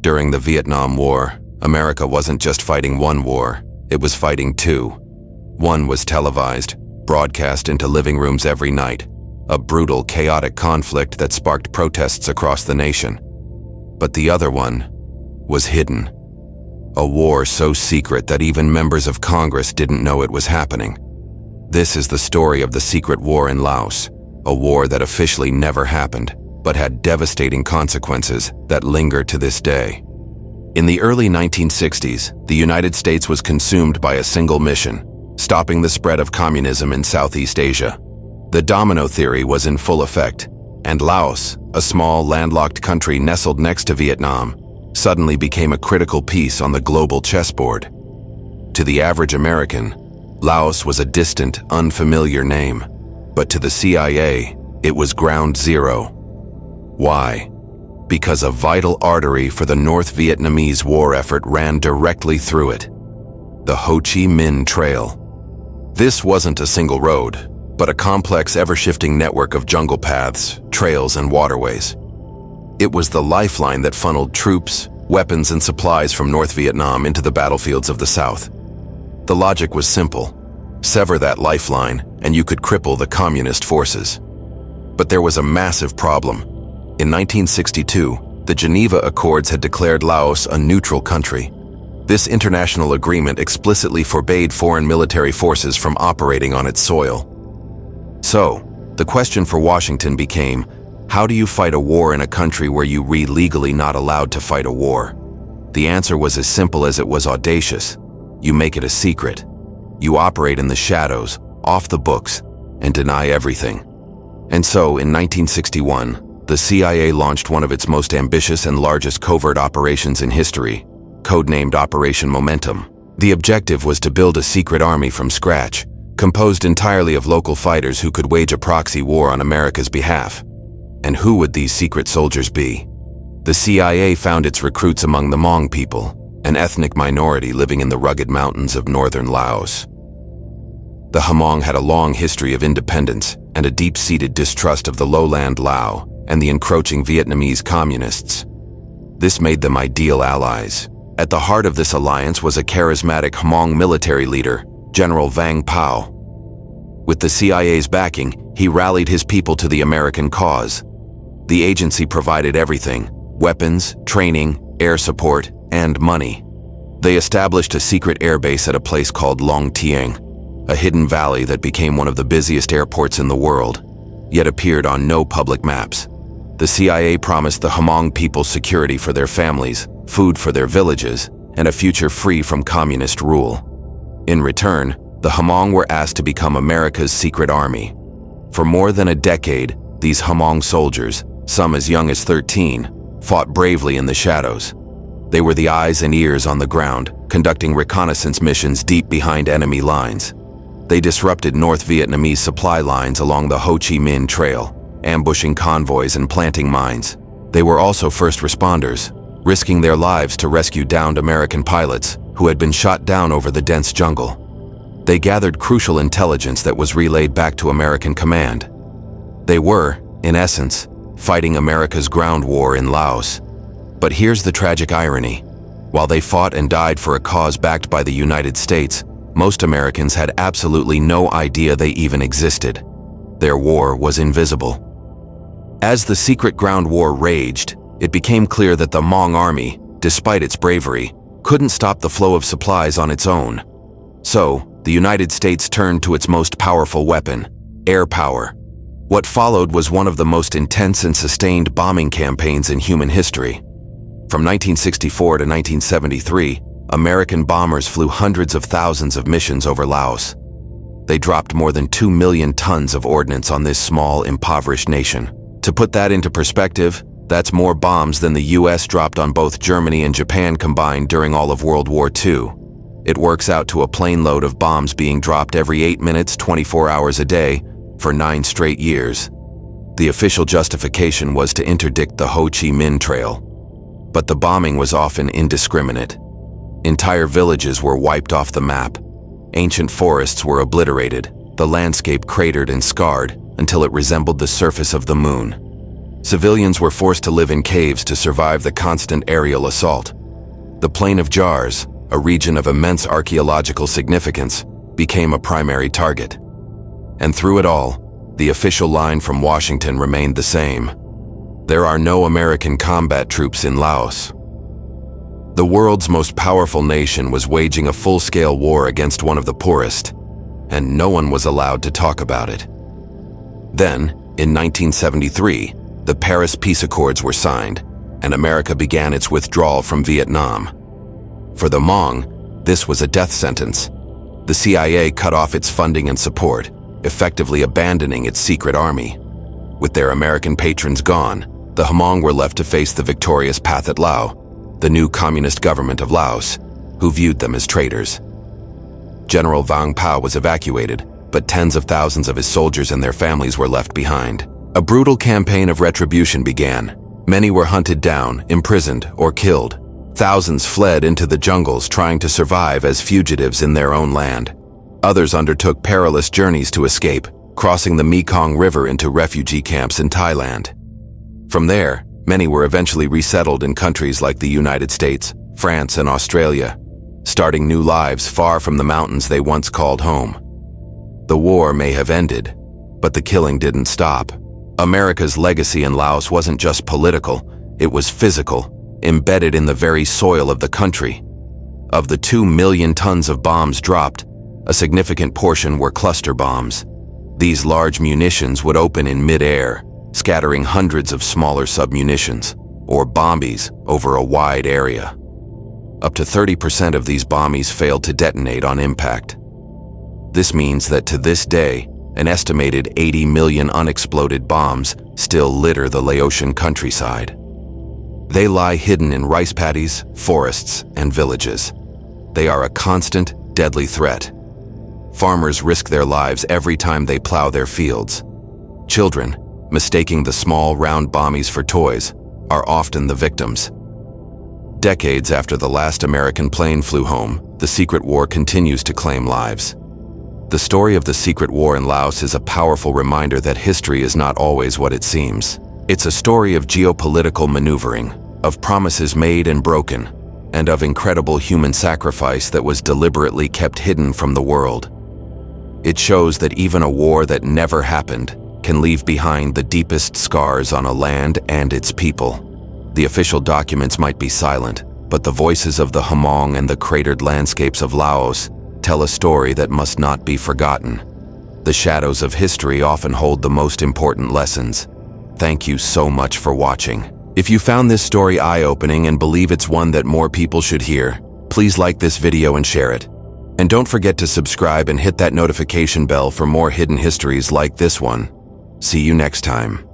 During the Vietnam War, America wasn't just fighting one war, it was fighting two. One was televised, broadcast into living rooms every night, a brutal, chaotic conflict that sparked protests across the nation. But the other one was hidden. A war so secret that even members of Congress didn't know it was happening. This is the story of the secret war in Laos, a war that officially never happened, but had devastating consequences that linger to this day. In the early 1960s, the United States was consumed by a single mission, stopping the spread of communism in Southeast Asia. The domino theory was in full effect, and Laos, a small landlocked country nestled next to Vietnam, suddenly became a critical piece on the global chessboard. To the average American, Laos was a distant, unfamiliar name, but to the CIA, it was ground zero. Why? Because a vital artery for the North Vietnamese war effort ran directly through it: the Ho Chi Minh Trail. This wasn't a single road, but a complex, ever-shifting network of jungle paths, trails, and waterways. It was the lifeline that funneled troops, weapons, and supplies from North Vietnam into the battlefields of the South. The logic was simple: sever that lifeline, and you could cripple the communist forces. But there was a massive problem. In 1962, the Geneva Accords had declared Laos a neutral country. This international agreement explicitly forbade foreign military forces from operating on its soil. So, the question for Washington became, how do you fight a war in a country where you are legally not allowed to fight a war? The answer was as simple as it was audacious. You make it a secret. You operate in the shadows, off the books, and deny everything. And so, in 1961, the CIA launched one of its most ambitious and largest covert operations in history, codenamed Operation Momentum. The objective was to build a secret army from scratch, composed entirely of local fighters who could wage a proxy war on America's behalf. And who would these secret soldiers be? The CIA found its recruits among the Hmong people, an ethnic minority living in the rugged mountains of northern Laos. The Hmong had a long history of independence and a deep-seated distrust of the lowland Lao and the encroaching Vietnamese communists. This made them ideal allies. At the heart of this alliance was a charismatic Hmong military leader, General Vang Pao. With the CIA's backing, he rallied his people to the American cause. The agency provided everything: weapons, training, air support, and money. They established a secret airbase at a place called Long Tieng, a hidden valley that became one of the busiest airports in the world, yet appeared on no public maps. The CIA promised the Hmong people security for their families, food for their villages, and a future free from communist rule. In return, the Hmong were asked to become America's secret army. For more than a decade, these Hmong soldiers, some as young as 13, fought bravely in the shadows. They were the eyes and ears on the ground, conducting reconnaissance missions deep behind enemy lines. They disrupted North Vietnamese supply lines along the Ho Chi Minh Trail, ambushing convoys and planting mines. They were also first responders, risking their lives to rescue downed American pilots who had been shot down over the dense jungle. They gathered crucial intelligence that was relayed back to American command. They were, in essence, fighting America's ground war in Laos. But here's the tragic irony. While they fought and died for a cause backed by the United States, most Americans had absolutely no idea they even existed. Their war was invisible. As the secret ground war raged, it became clear that the Hmong army, despite its bravery, couldn't stop the flow of supplies on its own. So, the United States turned to its most powerful weapon: air power. What followed was one of the most intense and sustained bombing campaigns in human history. From 1964 to 1973, American bombers flew hundreds of thousands of missions over Laos. They dropped more than 2 million tons of ordnance on this small, impoverished nation. To put that into perspective, that's more bombs than the US dropped on both Germany and Japan combined during all of World War II. It works out to a plane load of bombs being dropped every 8 minutes, 24 hours a day, for 9 straight years. The official justification was to interdict the Ho Chi Minh Trail. But the bombing was often indiscriminate. Entire villages were wiped off the map. Ancient forests were obliterated, the landscape cratered and scarred until it resembled the surface of the moon. Civilians were forced to live in caves to survive the constant aerial assault. The Plain of Jars, a region of immense archaeological significance, became a primary target. And through it all, the official line from Washington remained the same: there are no American combat troops in Laos. The world's most powerful nation was waging a full-scale war against one of the poorest, and no one was allowed to talk about it. Then, in 1973, the Paris Peace Accords were signed, and America began its withdrawal from Vietnam. For the Hmong, this was a death sentence. The CIA cut off its funding and support, effectively abandoning its secret army. With their American patrons gone, the Hmong were left to face the victorious Pathet Lao, the new communist government of Laos, who viewed them as traitors. General Vang Pao was evacuated, but tens of thousands of his soldiers and their families were left behind. A brutal campaign of retribution began. Many were hunted down, imprisoned, or killed. Thousands fled into the jungles trying to survive as fugitives in their own land. Others undertook perilous journeys to escape, crossing the Mekong River into refugee camps in Thailand. From there, many were eventually resettled in countries like the United States, France, and Australia, starting new lives far from the mountains they once called home. The war may have ended, but the killing didn't stop. America's legacy in Laos wasn't just political, it was physical, embedded in the very soil of the country. Of the 2 million tons of bombs dropped, a significant portion were cluster bombs. These large munitions would open in mid-air, scattering hundreds of smaller submunitions, or bombies, over a wide area. Up to 30% of these bombies failed to detonate on impact. This means that to this day, an estimated 80 million unexploded bombs still litter the Laotian countryside. They lie hidden in rice paddies, forests, and villages. They are a constant, deadly threat. Farmers risk their lives every time they plow their fields. Children, mistaking the small, round bombies for toys, are often the victims. Decades after the last American plane flew home, the secret war continues to claim lives. The story of the secret war in Laos is a powerful reminder that history is not always what it seems. It's a story of geopolitical maneuvering, of promises made and broken, and of incredible human sacrifice that was deliberately kept hidden from the world. It shows that even a war that never happened can leave behind the deepest scars on a land and its people. The official documents might be silent, but the voices of the Hmong and the cratered landscapes of Laos tell a story that must not be forgotten. The shadows of history often hold the most important lessons. Thank you so much for watching. If you found this story eye-opening and believe it's one that more people should hear, please like this video and share it. And don't forget to subscribe and hit that notification bell for more hidden histories like this one. See you next time.